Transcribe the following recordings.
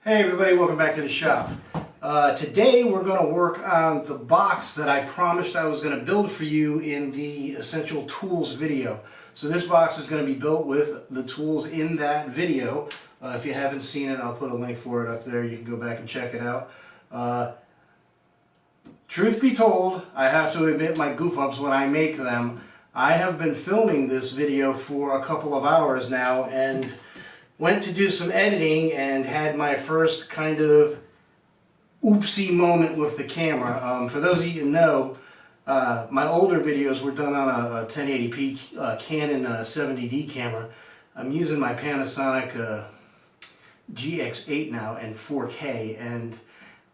Hey everybody, welcome back to the shop. Today we're going to work on the box that I promised I was going to build for you in the Essential Tools video. So this box is going to be built with the tools in that video. If you haven't seen it, I'll put a link for it up there. You can go back and check it out. Truth be told, I have to admit my goof-ups when I make them. I have been filming this video for a couple of hours now and went to do some editing and had my first kind of oopsie moment with the camera. For those of you who know, my older videos were done on a 1080p Canon 70D camera. I'm using my Panasonic GX8 now in 4K, and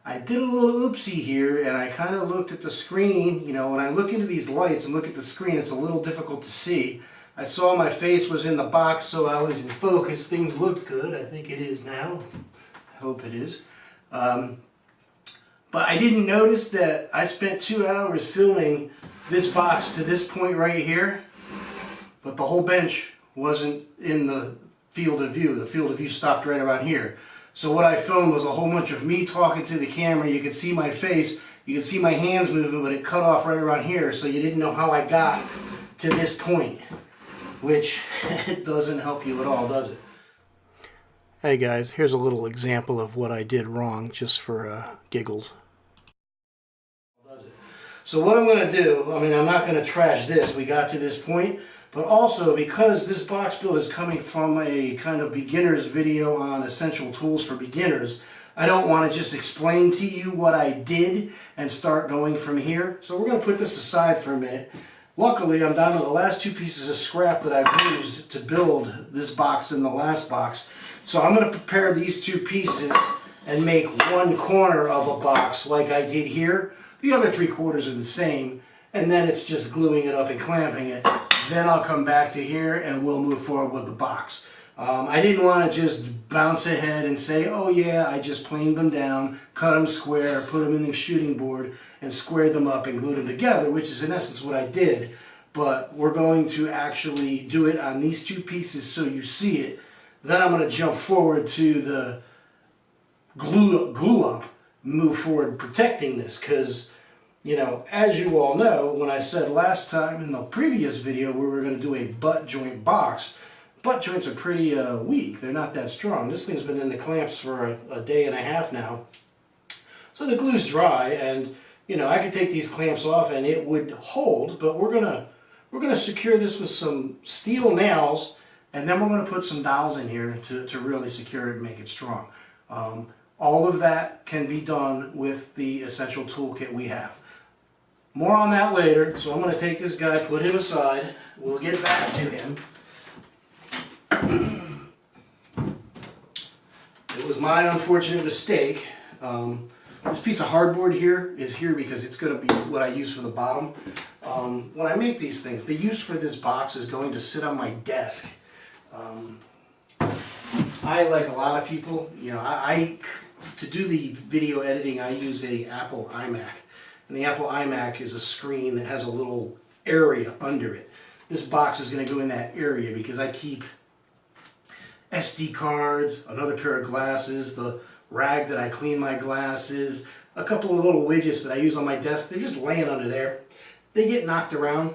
I did a little oopsie here, and I kind of looked at the screen. You know, when I look into these lights and look at the screen, it's a little difficult to see. I saw my face was in the box, so I was in focus. Things looked good. I think it is now. I hope it is. But I didn't notice that I spent 2 hours filming this box to this point right here, but the whole bench wasn't in the field of view. The field of view stopped right around here. So what I filmed was a whole bunch of me talking to the camera. You could see my face, you could see my hands moving, but it cut off right around here, so you didn't know how I got to this point, which it doesn't help you at all, does it? Hey guys, here's a little example of what I did wrong, just for giggles. So what I'm going to do, I mean, I'm not going to trash this. We got to this point. But also, because this box build is coming from a kind of beginner's video on essential tools for beginners, I don't want to just explain to you what I did and start going from here. So we're going to put this aside for a minute. Luckily, I'm down to the last 2 pieces of scrap that I've used to build this box and the last box. So I'm going to prepare these 2 pieces and make one corner of a box like I did here. The other 3 quarters are the same, and then it's just gluing it up and clamping it. Then I'll come back to here and we'll move forward with the box. I didn't want to just bounce ahead and say, oh yeah, I just planed them down, cut them square, put them in the shooting board, and squared them up and glued them together, which is in essence what I did. But we're going to actually do it on these 2 pieces so you see it. Then I'm going to jump forward to the glue up, move forward protecting this, because you know, as you all know, when I said last time in the previous video we were going to do a butt joint box, butt joints are pretty weak. They're not that strong. This thing's been in the clamps for a day and a half now. So the glue's dry, and you know, I could take these clamps off and it would hold, but we're gonna secure this with some steel nails, and then we're going to put some dowels in here to really secure it and make it strong. All of that can be done with the essential toolkit we have. More on that later, so I'm going to take this guy, put him aside. We'll get back to him. It was my unfortunate mistake. This piece of hardboard here is here because it's going to be what I use for the bottom. When I make these things, the use for this box is going to sit on my desk. I, like a lot of people, you know, to do the video editing, I use a Apple iMac. And the Apple iMac is a screen that has a little area under it. This box is going to go in that area because I keep SD cards, another pair of glasses, the rag that I clean my glasses, a couple of little widgets that I use on my desk. They're just laying under there. They get knocked around.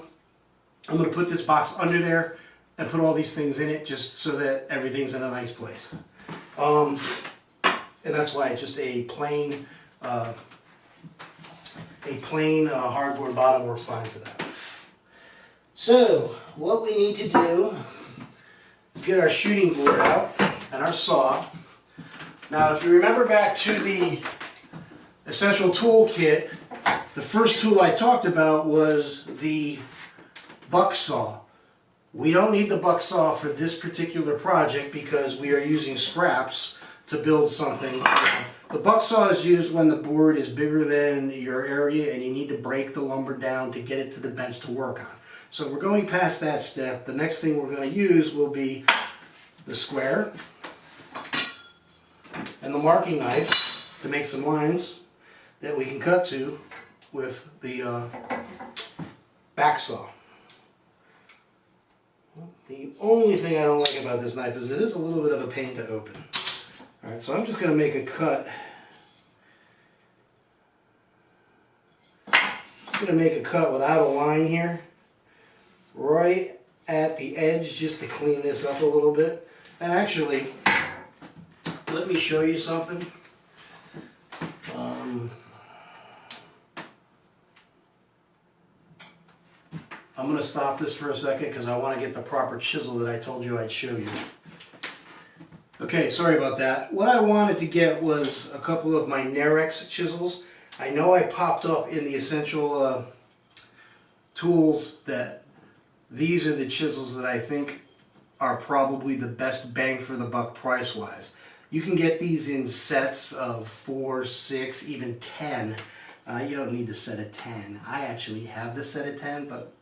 I'm going to put this box under there and put all these things in it just so that everything's in a nice place. And that's why it's just a plain hardboard bottom works fine for that. So what we need to do is get our shooting board out and our saw. Now if you remember back to the essential tool kit, the first tool I talked about was the buck saw. We don't need the buck saw for this particular project because we are using scraps to build something. The buck saw is used when the board is bigger than your area and you need to break the lumber down to get it to the bench to work on. So we're going past that step. The next thing we're going to use will be the square and the marking knife to make some lines that we can cut to with the back saw. The only thing I don't like about this knife is it is a little bit of a pain to open. Alright, so I'm just going to make a cut. Just going to make a cut without a line here, right at the edge, just to clean this up a little bit. And actually, let me show you something. I'm going to stop this for a second because I want to get the proper chisel that I told you I'd show you. Okay, sorry about that. What I wanted to get was a couple of my Nerex chisels. I know I popped up in the essential tools that these are the chisels that I think are probably the best bang for the buck price-wise. You can get these in sets of 4, 6, even 10. You don't need the set of 10. I actually have the set of 10, but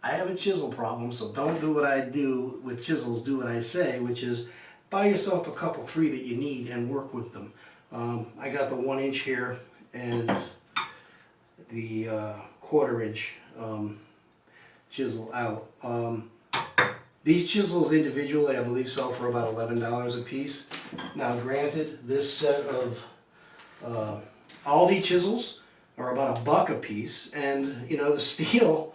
I have a chisel problem, so don't do what I do with chisels, do what I say, which is buy yourself a couple, 3 that you need and work with them. I got the 1 inch here and the 1/4 inch chisel out. These chisels individually I believe sell for about $11 a piece. Now granted, this set of Aldi chisels are about $1 a piece, and you know, the steel,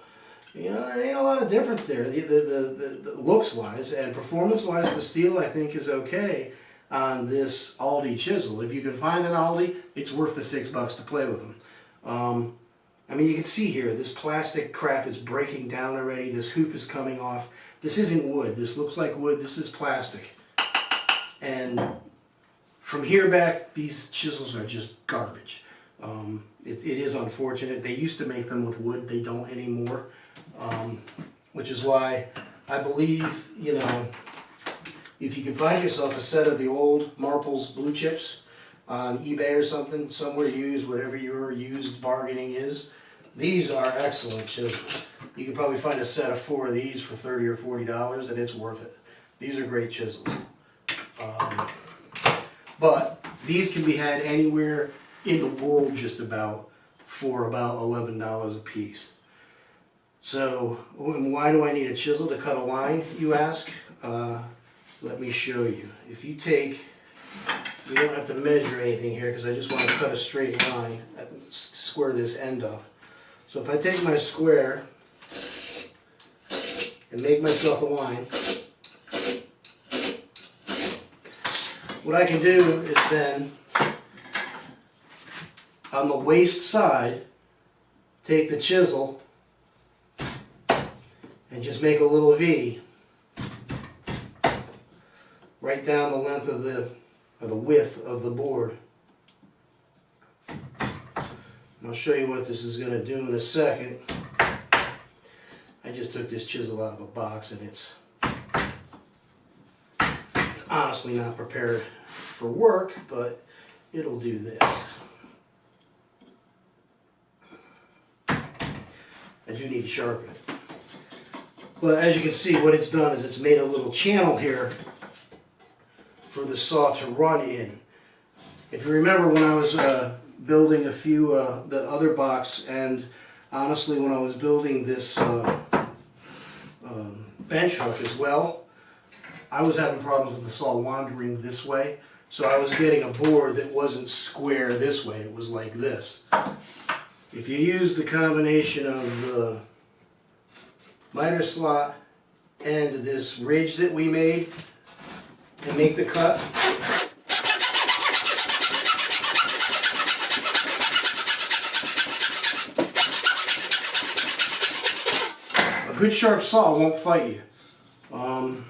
you know, there ain't a lot of difference there, the looks-wise and performance-wise. The steel I think is okay on this Aldi chisel. If you can find an Aldi, it's worth the $6 to play with them. I mean, you can see here, this plastic crap is breaking down already. This hoop is coming off. This isn't wood. This looks like wood. This is plastic. And from here back, these chisels are just garbage. It is unfortunate. They used to make them with wood. They don't anymore. Which is why I believe, you know, if you can find yourself a set of the old Marples blue chips on eBay or something, somewhere used, whatever your used bargaining is, these are excellent chisels. You can probably find a set of 4 of these for $30 or $40, and it's worth it. These are great chisels. But these can be had anywhere in the world just about for about $11 a piece. So why do I need a chisel to cut a line, you ask? Let me show you. If you take, we don't have to measure anything here because I just want to cut a straight line and square this end up. So if I take my square and make myself a line, what I can do is then, on the waist side, take the chisel and just make a little V right down the length of the width of the board. And I'll show you what this is going to do in a second. I just took this chisel out of a box and it's honestly not prepared for work, but it'll do this. I do need to sharpen it. But as you can see, what it's done is it's made a little channel here for the saw to run in. If you remember when I was building a few, the other box, and honestly when I was building this bench hook as well, I was having problems with the saw wandering this way. So I was getting a board that wasn't square this way, it was like this. If you use the combination of the miter slot and this ridge that we made and make the cut, a good sharp saw won't fight you. I'm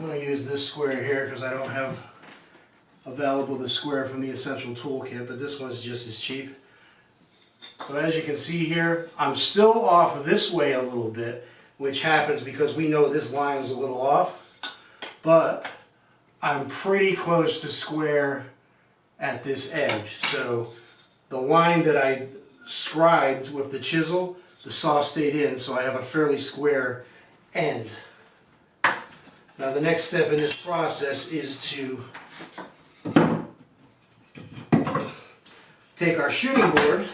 going to use this square here because I don't have available the square from the Essential Toolkit, but this one's just as cheap. So as you can see here, I'm still off this way a little bit, which happens because we know this line is a little off, but I'm pretty close to square at this edge. So the line that I scribed with the chisel, the saw stayed in, so I have a fairly square end. Now the next step in this process is to take our shooting board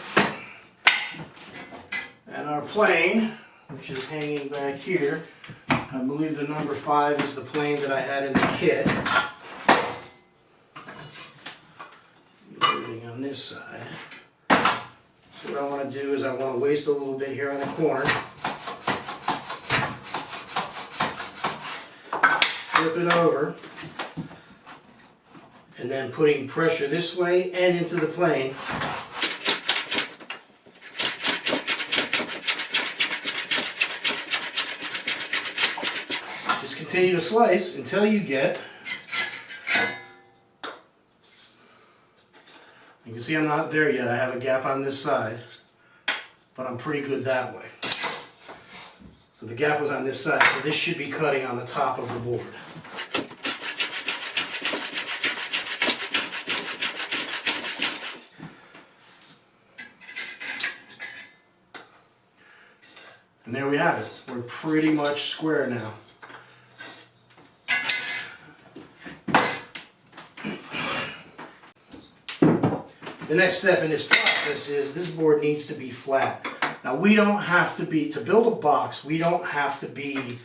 and our plane, which is hanging back here. I believe the number 5 is the plane that I had in the kit. this side. So what I want to do is I want to waste a little bit here on the corner. Flip it over. And then putting pressure this way and into the plane. Just continue to slice until you get, you can see I'm not there yet. I have a gap on this side, but I'm pretty good that way. So the gap was on this side, so this should be cutting on the top of the board. And there we have it. We're pretty much square now. The next step in this process is this board needs to be flat. Now we don't have to be, to build a box, we don't have to be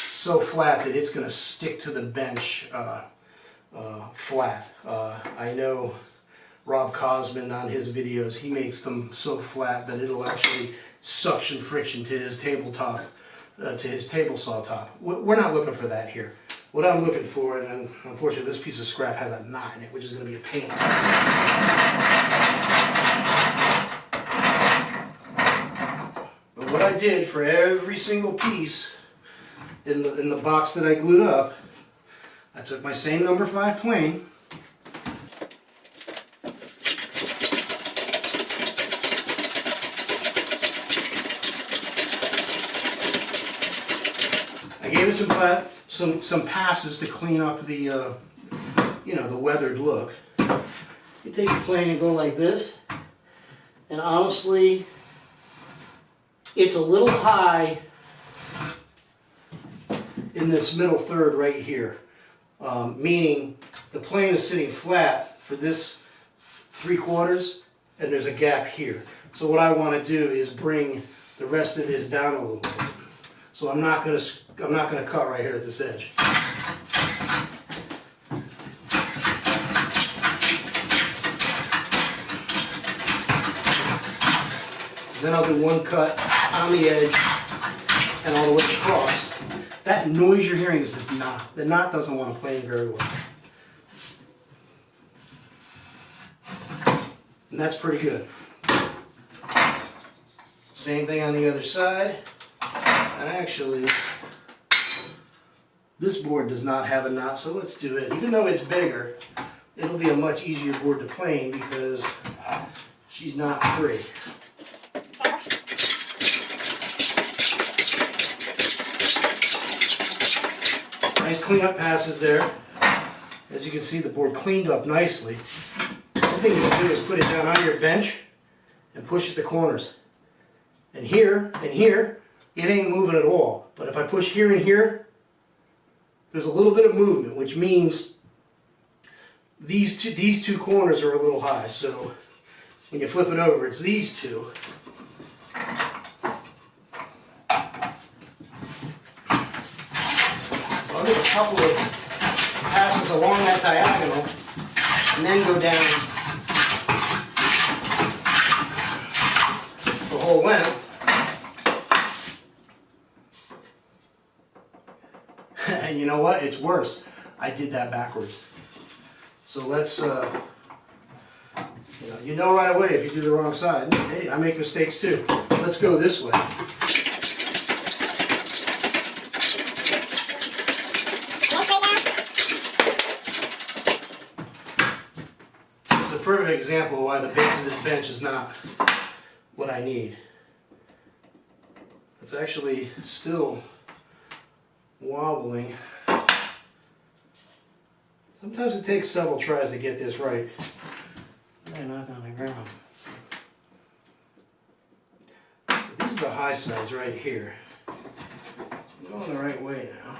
so flat that it's going to stick to the bench flat. I know Rob Cosman on his videos, he makes them so flat that it'll actually suction friction to his tabletop, to his table saw top. We're not looking for that here. What I'm looking for, and unfortunately this piece of scrap has a knot in it, which is going to be a pain. But what I did for every single piece in the box that I glued up, I took my same number 5 plane, I gave it some passes to clean up the you know, the weathered look. You take your plane and go like this, and honestly, it's a little high in this middle third right here, meaning the plane is sitting flat for this 3/4, and there's a gap here. So what I want to do is bring the rest of this down a little bit. So I'm not going to cut right here at this edge. Then I'll do one cut on the edge and all the way across. That noise you're hearing is this knot. The knot doesn't want to plane very well. And that's pretty good. Same thing on the other side. And actually, this board does not have a knot, so let's do it. Even though it's bigger, it'll be a much easier board to plane because she's not free. Nice cleanup passes there. As you can see, the board cleaned up nicely. One thing you can do is put it down on your bench and push at the corners. And here, it ain't moving at all. But if I push here and here, there's a little bit of movement, which means these two corners are a little high. So when you flip it over, it's these two. So I'll do a couple of passes along that diagonal and then go down the whole length. And you know what? It's worse. I did that backwards. So let's, you know right away if you do the wrong side. Hey, I make mistakes too. Let's go this way. It's a perfect example of why the base of this bench is not what I need. It's actually still wobbling. Sometimes it takes several tries to get this right. I knock on the ground. So these are the high sides right here. I'm going the right way now.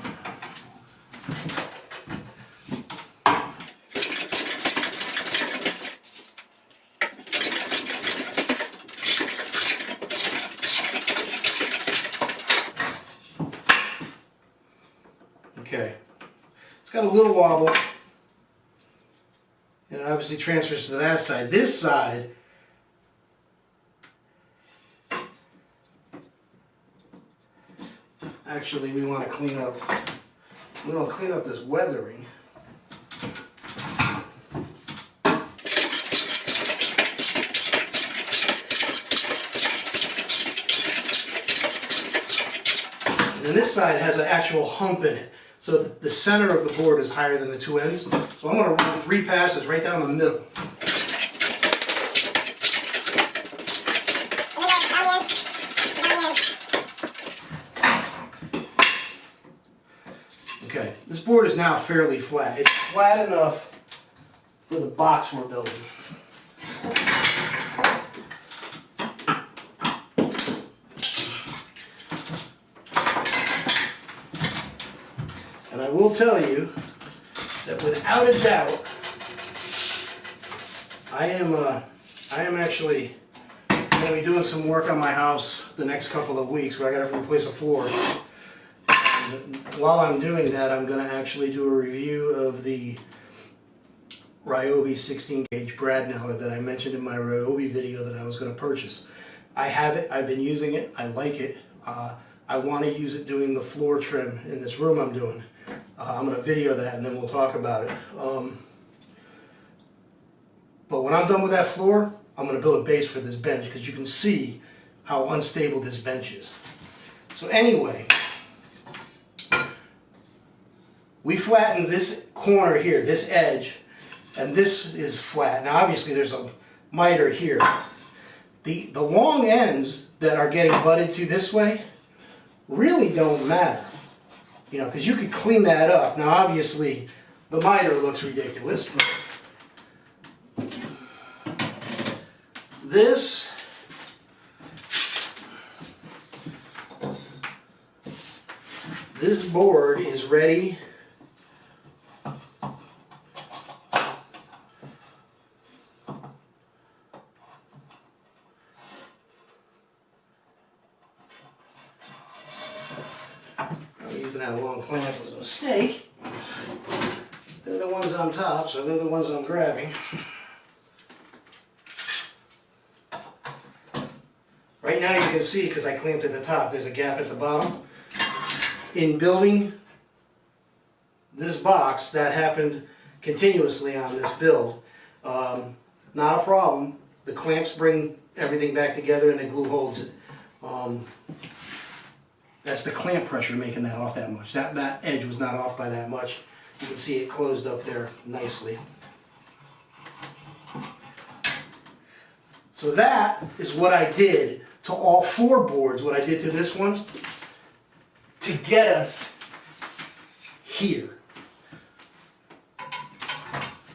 Okay, it's got a little wobble, and obviously transfers to that side. This side, actually we want to clean up. We want to clean up this weathering. And this side has an actual hump in it. So the center of the board is higher than the two ends. So I'm going to run 3 passes right down the middle. Okay, this board is now fairly flat. It's flat enough for the box we're building. And I will tell you that without a doubt, I am actually going to be doing some work on my house the next couple of weeks where I got to replace a floor. And while I'm doing that, I'm going to actually do a review of the Ryobi 16 gauge brad nailer that I mentioned in my Ryobi video that I was going to purchase. I have it, I've been using it, I like it. I want to use it doing the floor trim in this room I'm doing. I'm going to video that and then we'll talk about it. But when I'm done with that floor, I'm going to build a base for this bench because you can see how unstable this bench is. So anyway, we flattened this corner here, this edge, and this is flat. Now obviously there's a miter here. The long ends that are getting butted to this way really don't matter. You know, because you could clean that up. Now obviously the miter looks ridiculous. This board is ready using that long clamp was a mistake. They're the ones on top, so they're the ones I'm grabbing. Right now you can see, because I clamped at the top, there's a gap at the bottom. In building this box, that happened continuously on this build. Not a problem. The clamps bring everything back together and the glue holds it. That's the clamp pressure making that off that much. That edge was not off by that much. You can see it closed up there nicely. So that is what I did to all 4 boards, what I did to this one, to get us here.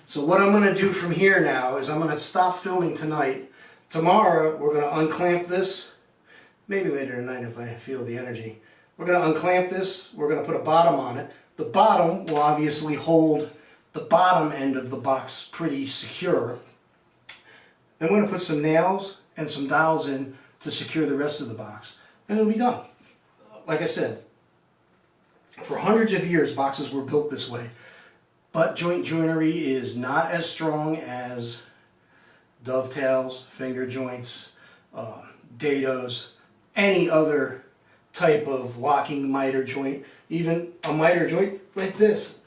So what I'm going to do from here now is I'm going to stop filming tonight. Tomorrow we're going to unclamp this. Maybe later tonight if I feel the energy. We're going to unclamp this. We're going to put a bottom on it. The bottom will obviously hold the bottom end of the box pretty secure. Then we're going to put some nails and some dowels in to secure the rest of the box. And it'll be done. Like I said, for hundreds of years boxes were built this way. Butt joint joinery is not as strong as dovetails, finger joints, dados, any other type of locking miter joint, even a miter joint like this.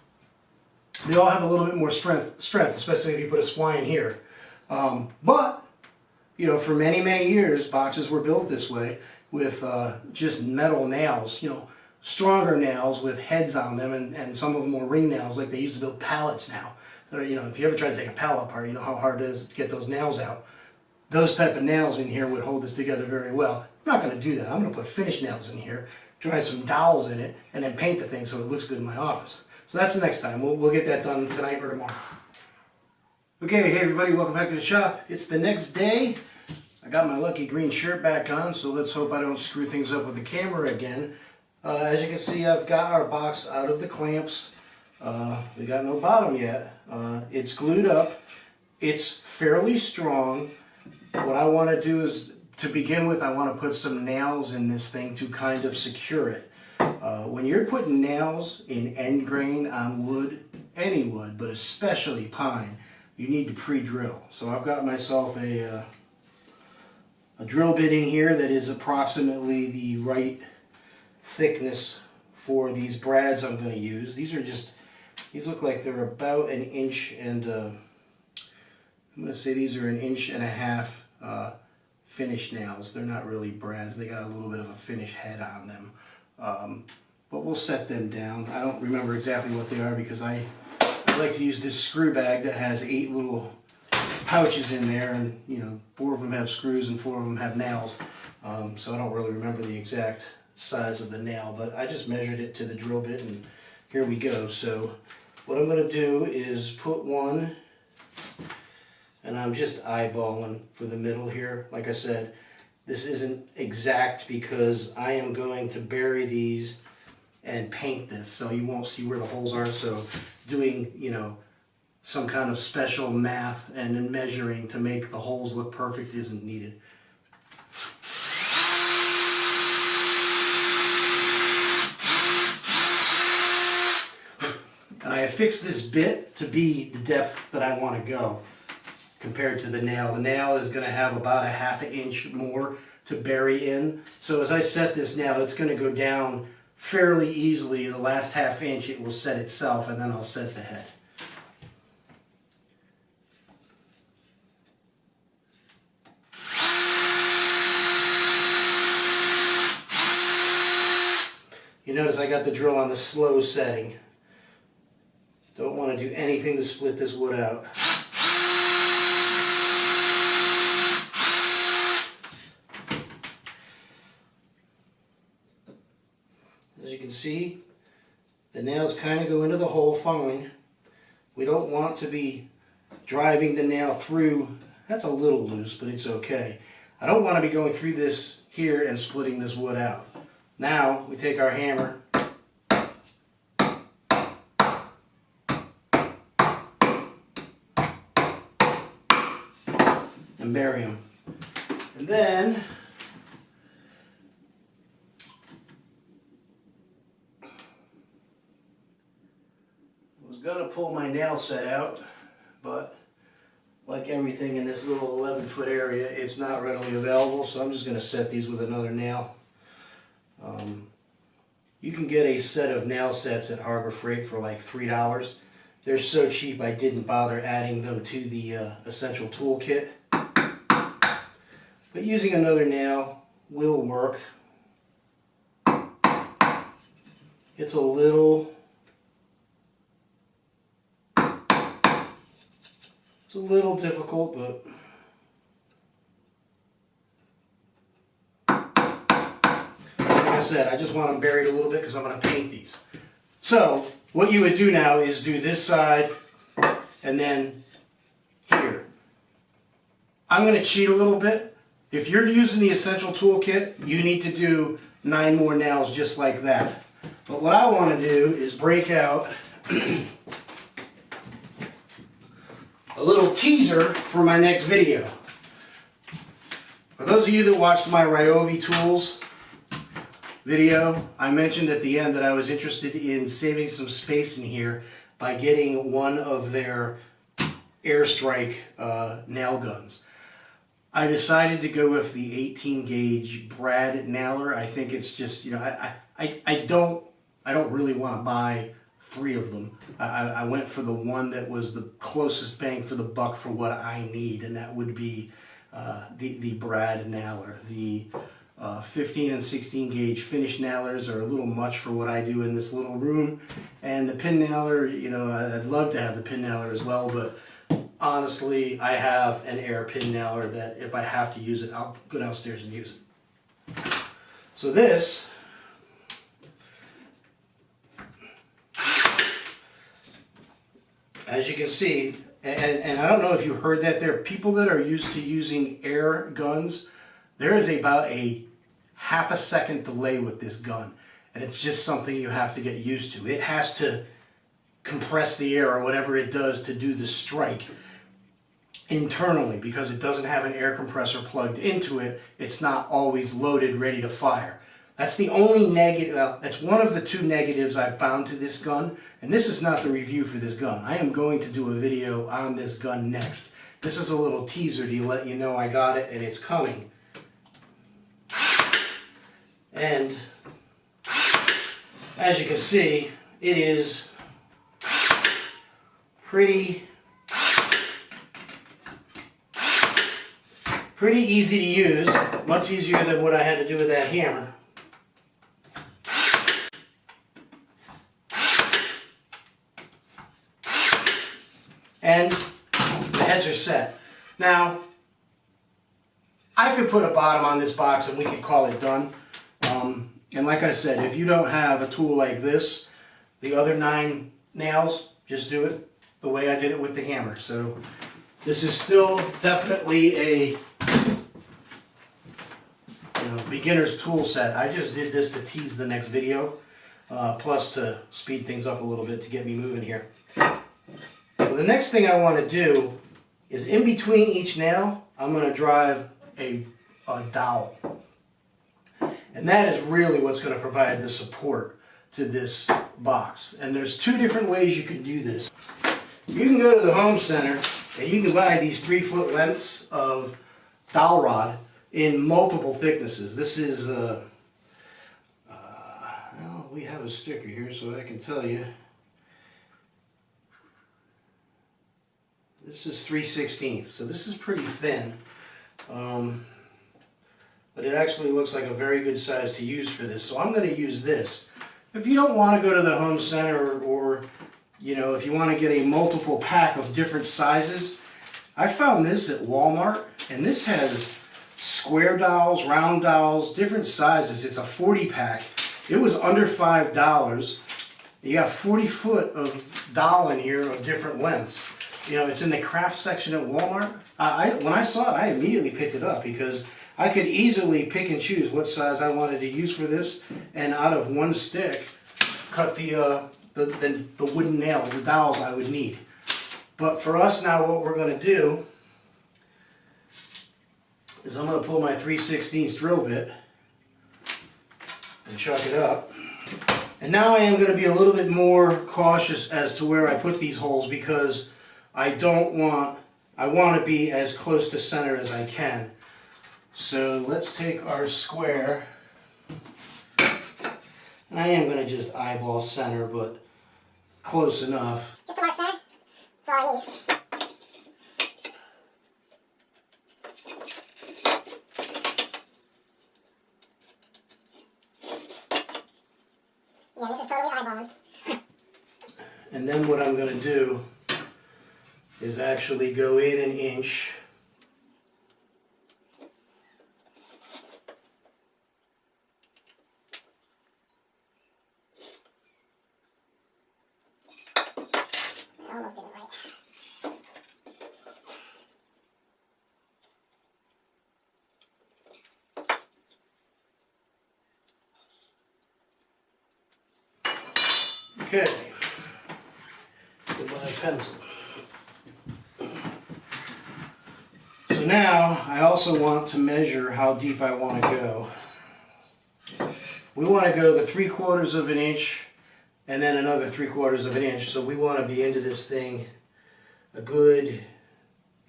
They all have a little bit more strength, especially if you put a spline here. But, you know, for many, many years, boxes were built this way with just metal nails, you know, stronger nails with heads on them, and some of them were ring nails like they used to build pallets now. You know, if you ever try to take a pallet apart, you know how hard it is to get those nails out. Those type of nails in here would hold this together very well. I'm not going to do that. I'm going to put finished nails in here, dry some dowels in it, and then paint the thing so it looks good in my office. So that's the next time. We'll get that done tonight or tomorrow. Okay, hey everybody, welcome back to the shop. It's the next day. I got my lucky green shirt back on, so let's hope I don't screw things up with the camera again. As you can see, I've got our box out of the clamps. We got no bottom yet. It's glued up. It's fairly strong. What I want to do is, to begin with, I want to put some nails in this thing to kind of secure it. When you're putting nails in end grain on wood, any wood, but especially pine, you need to pre-drill. So I've got myself a drill bit in here that is approximately the right thickness for these brads I'm going to use. These look like they're about an inch and I'm going to say these are 1.5 inches finished nails. They're not really brads. They got a little bit of a finish head on them. But we'll set them down. I don't remember exactly what they are because I like to use this screw bag that has 8 little pouches in there, and you know, 4 of them have screws and 4 of them have nails. So I don't really remember the exact size of the nail, but I just measured it to the drill bit, and here we go. So what I'm going to do is put one, and I'm just eyeballing for the middle here. Like I said, this isn't exact because I am going to bury these and paint this, so you won't see where the holes are. So doing, you know, some kind of special math and then measuring to make the holes look perfect isn't needed. And I have fixed this bit to be the depth that I want to go compared to the nail. The nail is going to have about 1/2 inch more to bury in. So as I set this nail, it's going to go down fairly easily. The last 1/2 inch it will set itself, and then I'll set the head. You notice I got the drill on the slow setting. Don't want to do anything to split this wood out. As you can see, the nails kind of go into the hole fine. We don't want to be driving the nail through. That's a little loose, but it's okay. I don't want to be going through this here and splitting this wood out. Now we take our hammer and bury them. And then I was going to pull my nail set out, but like everything in this little 11-foot area, it's not readily available, so I'm just going to set these with another nail. You can get a set of nail sets at Harbor Freight for like $3. They're so cheap I didn't bother adding them to the essential tool kit. But using another nail will work. It's a little difficult, but like I said, I just want them buried a little bit because I'm going to paint these. So what you would do now is do this side and then here. I'm going to cheat a little bit. If you're using the essential tool kit, you need to do 9 more nails just like that. But what I want to do is break out a little teaser for my next video. For those of you that watched my Ryobi tools video, I mentioned at the end that I was interested in saving some space in here by getting one of their Airstrike nail guns. I decided to go with the 18 gauge brad nailer. I think it's just, you know, I don't really want to buy 3 of them. I went for the one that was the closest bang for the buck for what I need, and that would be the brad nailer. The 15 and 16 gauge finish nailers are a little much for what I do in this little room, and the pin nailer, you know, I'd love to have the pin nailer as well, but honestly, I have an air pin nailer that if I have to use it, I'll go downstairs and use it. So this, as you can see, and I don't know if you heard that, there are people that are used to using air guns. There is about a ½ second delay with this gun, and it's just something you have to get used to. It has to compress the air or whatever it does to do the strike internally because it doesn't have an air compressor plugged into it. It's not always loaded, ready to fire. That's the only negative, well, that's one of the two negatives I've found to this gun, and this is not the review for this gun. I am going to do a video on this gun next. This is a little teaser to let you know I got it and it's coming. And as you can see, it is pretty easy to use, much easier than what I had to do with that hammer. And the heads are set. Now, I could put a bottom on this box and we could call it done. And like I said, if you don't have a tool like this, the other 9 nails, just do it the way I did it with the hammer. So this is still definitely a beginner's tool set. I just did this to tease the next video, plus to speed things up a little bit to get me moving here. So the next thing I want to do is in between each nail, I'm going to drive a dowel. And that is really what's going to provide the support to this box. And there's 2 different ways you can do this. You can go to the home center and you can buy these 3-foot lengths of dowel rod in multiple thicknesses. This is, well, we have a sticker here so I can tell you. This is 3/16, so this is pretty thin. But it actually looks like a very good size to use for this. So I'm going to use this. If you don't want to go to the home center or if you want to get a multiple pack of different sizes, I found this at Walmart, and this has square dowels, round dowels, different sizes. It's a 40 pack. It was under $5. You got 40 foot of dowel in here of different lengths. It's in the craft section at Walmart. When I saw it, I immediately picked it up because I could easily pick and choose what size I wanted to use for this, and out of one stick, cut the wooden nails, the dowels I would need. But for us now, what we're going to do is I'm going to pull my 3/16 drill bit and chuck it up. And now I am going to be a little bit more cautious as to where I put these holes because I want to be as close to center as I can. So let's take our square, and I am going to just eyeball center, but close enough. Just to mark center, that's all I need. Yeah, this is totally eyeballing. And then what I'm going to do is actually go in 1 inch. I almost did it right. Okay. Goodbye pencil. So now I also want to measure how deep I want to go. We want to go the 3/4 of an inch and then another 3/4 of an inch. So we want to be into this thing a good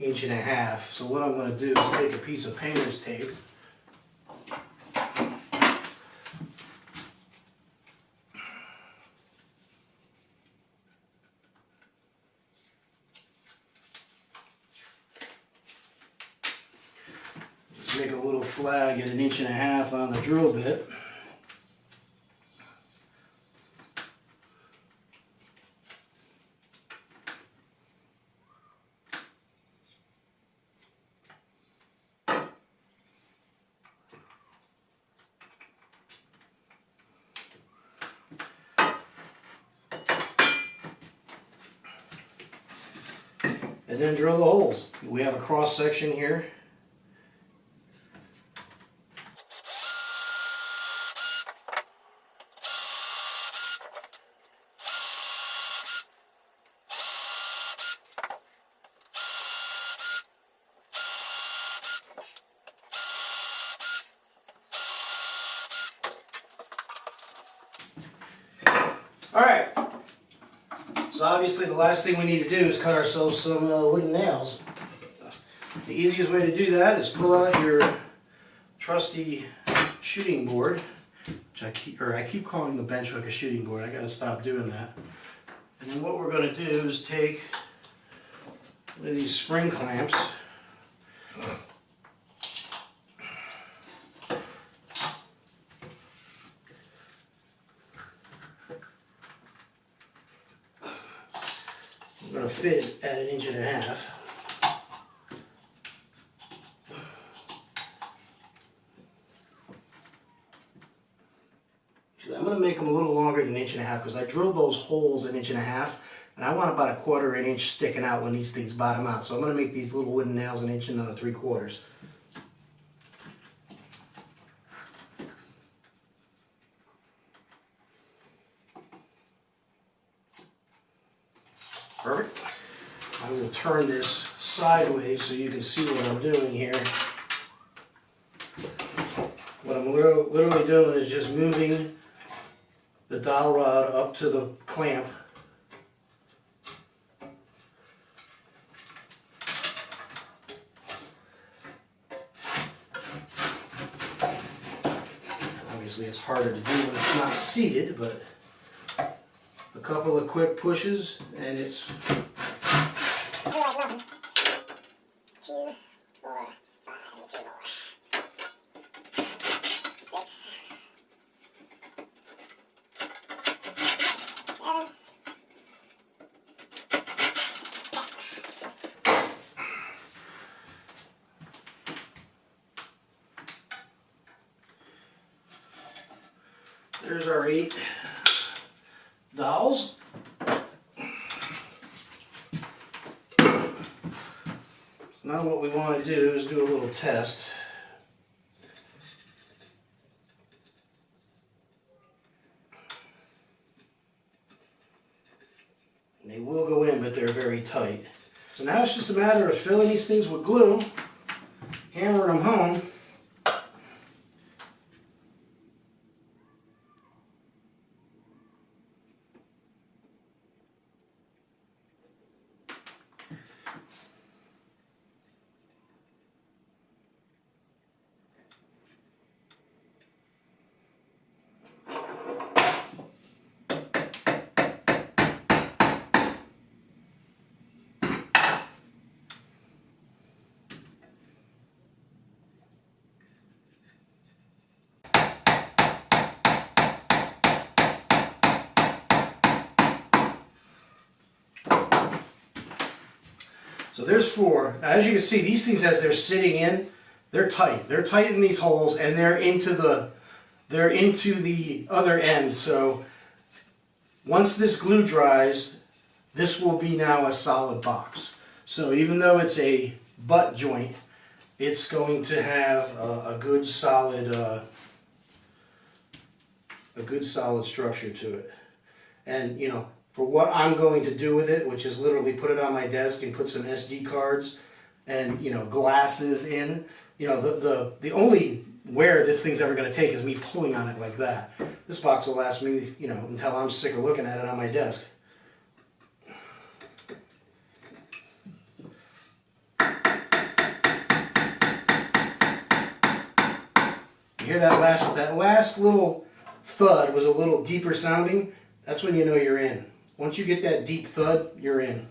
1.5 inches. So what I'm going to do is take a piece of painter's tape. Make a little flag at 1.5 inches on the drill bit. And then drill the holes. We have a cross section here. obviously the last thing we need to do is cut ourselves some wooden nails. The easiest way to do that is pull out your trusty shooting board, which I keep calling the bench hook a shooting board. I gotta stop doing that. And then what we're gonna do is take one of these spring clamps. We're going to fit at 1.5 inches. I'm going to make them a little longer than 1.5 inches because I drilled those holes 1.5 inches, and I want about 1/4 inch sticking out when these things bottom out. So I'm going to make these little wooden nails 1 inch and 3/4. Perfect. I will turn this sideways so you can see what I'm doing here. What I'm literally doing is just moving the dowel rod up to the clamp. Obviously it's harder to do when it's not seated, but a couple of quick pushes and it's... 2, 4, 5, 2 more. 6, 7. There's our 8 dowels. Now what we want to do is do a little test. And they will go in, but they're very tight. So now it's just a matter of filling these things with glue, hammering them home. So there's 4. Now as you can see, these things as they're sitting in, they're tight. They're tight in these holes and they're into the other end. So once this glue dries, this will be now a solid box. So even though it's a butt joint, it's going to have a good solid structure to it. And you know, for what I'm going to do with it, which is literally put it on my desk and put some SD cards and, you know, glasses in. You know, the only wear this thing's ever going to take is me pulling on it like that. This box will last me, you know, until I'm sick of looking at it on my desk. You hear that last little thud was a little deeper sounding. That's when you know you're in. Once you get that deep thud, you're in.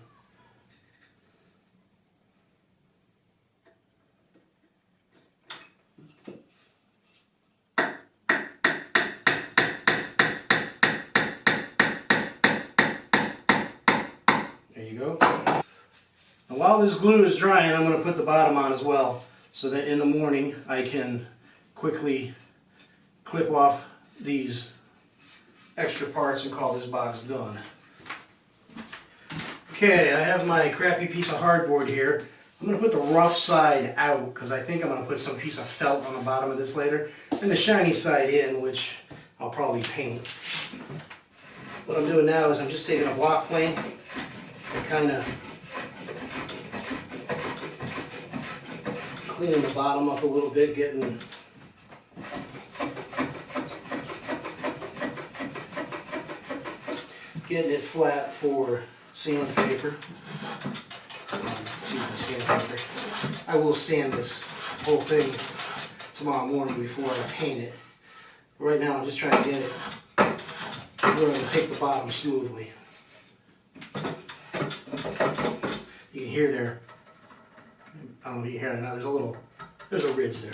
There you go. Now while this glue is drying, I'm going to put the bottom on as well, so that in the morning I can quickly clip off these extra parts and call this box done. Okay, I have my crappy piece of hardboard here. I'm going to put the rough side out because I think I'm going to put some piece of felt on the bottom of this later, and the shiny side in, which I'll probably paint. What I'm doing now is I'm just taking a block plane and kind of cleaning the bottom up a little bit, getting it flat for sandpaper. Sandpaper. I will sand this whole thing tomorrow morning before I paint it. Right now I'm just trying to get it where I'm going to take the bottom smoothly. You can hear there, I don't know if you can hear it now, there's a ridge there.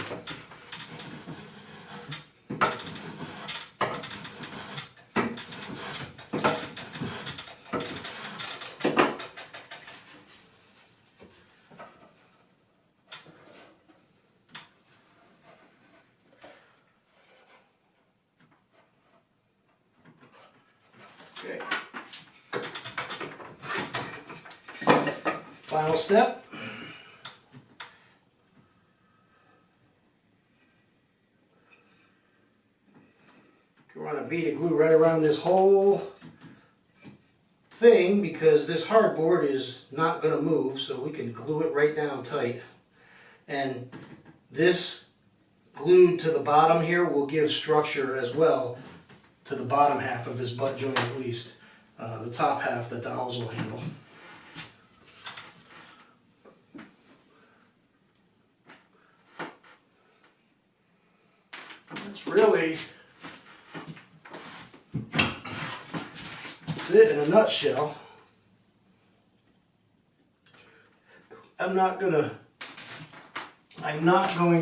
Okay. Final step. Can run a bead of glue right around this whole thing because this hardboard is not going to move, so we can glue it right down tight. And this glued to the bottom here will give structure as well to the bottom half of this butt joint at least. The top half the dowels will handle. That's it in a nutshell. I'm not going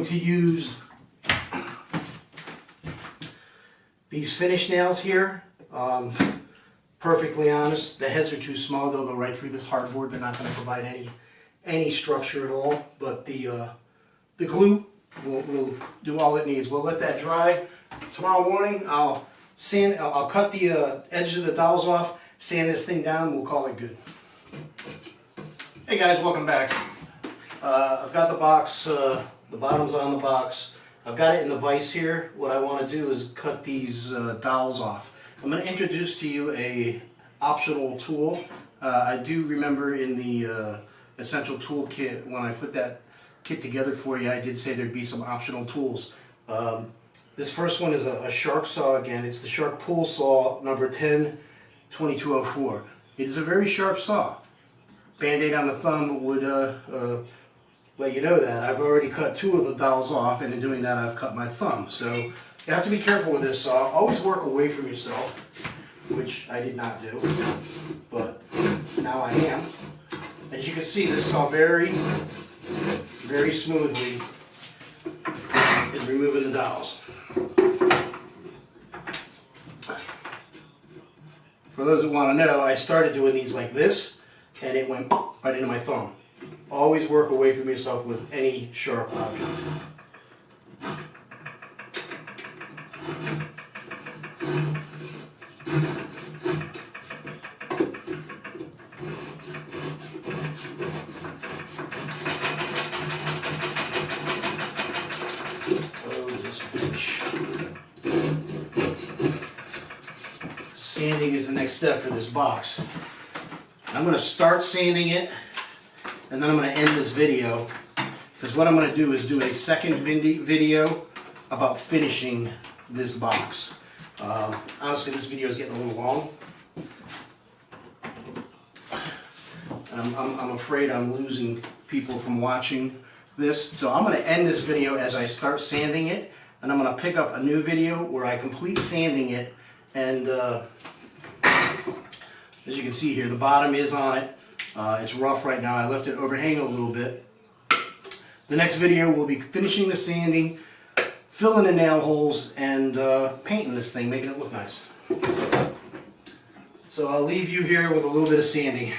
to use these finish nails here. Perfectly honest, the heads are too small. They'll go right through this hardboard. They're not going to provide any structure at all. But the glue will do all it needs. We'll let that dry. Tomorrow morning, I'll cut the edges of the dowels off, sand this thing down, we'll call it good. Hey guys, welcome back. I've got the box, the bottom's on the box. I've got it in the vise here. What I want to do is cut these dowels off. I'm going to introduce to you a optional tool. I do remember in the essential tool kit, when I put that kit together for you, I did say there'd be some optional tools. This first one is a shark saw again. It's the Shark Pull Saw number 10-2204. It is a very sharp saw. Band-aid on the thumb would let you know that. I've already cut 2 of the dowels off, and in doing that I've cut my thumb. So you have to be careful with this saw. Always work away from yourself, which I did not do, but now I am. As you can see, this saw very smoothly is removing the dowels. For those that want to know, I started doing these like this, and it went right into my thumb. Always work away from yourself with any sharp object. Sanding is the next step for this box. I'm going to start sanding it, and then I'm going to end this video, because what I'm going to do is do a second video about finishing this box. Honestly, this video is getting a little long, and I'm afraid I'm losing people from watching this. So I'm going to end this video as I start sanding it, and I'm going to pick up a new video where I complete sanding it. And as you can see here, the bottom is on it. It's rough right now. I left it overhang a little bit. The next video will be finishing the sanding, filling the nail holes, and painting this thing, making it look nice. So I'll leave you here with a little bit of sanding.